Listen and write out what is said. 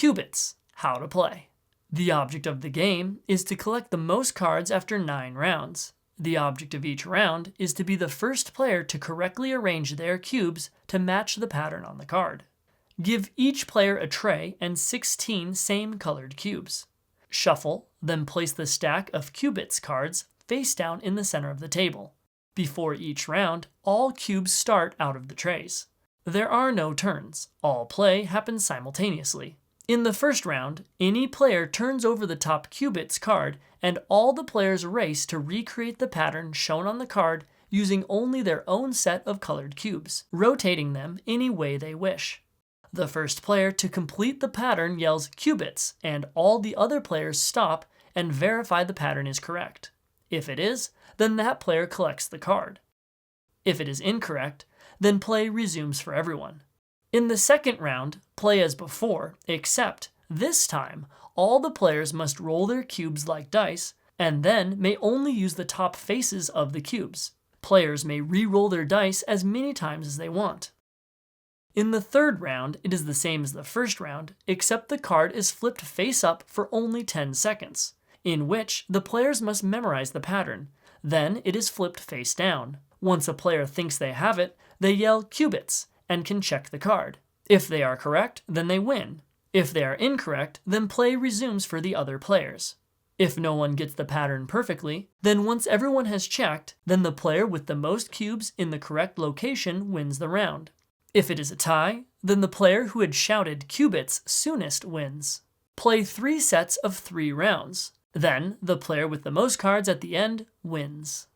Q-Bitz, how to play. The object of the game is to collect the most cards after 9 rounds. The object of each round is to be the first player to correctly arrange their cubes to match the pattern on the card. Give each player a tray and 16 same colored cubes. Shuffle, then place the stack of Q-Bitz cards face down in the center of the table. Before each round, all cubes start out of the trays. There are no turns. All play happens simultaneously. In the first round, any player turns over the top Q-Bitz card and all the players race to recreate the pattern shown on the card using only their own set of colored cubes, rotating them any way they wish. The first player to complete the pattern yells Q-Bitz, and all the other players stop and verify the pattern is correct. If it is, then that player collects the card. If it is incorrect, then play resumes for everyone. In the second round, play as before, except this time, all the players must roll their cubes like dice, and then may only use the top faces of the cubes. Players may re-roll their dice as many times as they want. In the third round, it is the same as the first round, except the card is flipped face up for only 10 seconds, in which the players must memorize the pattern. Then it is flipped face down. Once a player thinks they have it, they yell Q-Bitz and can check the card. If they are correct, then they win. If they are incorrect, then play resumes for the other players. If no one gets the pattern perfectly, then once everyone has checked, then the player with the most cubes in the correct location wins the round. If it is a tie, then the player who had shouted Q-Bitz soonest wins. Play 3 sets of 3 rounds. Then, the player with the most cards at the end wins.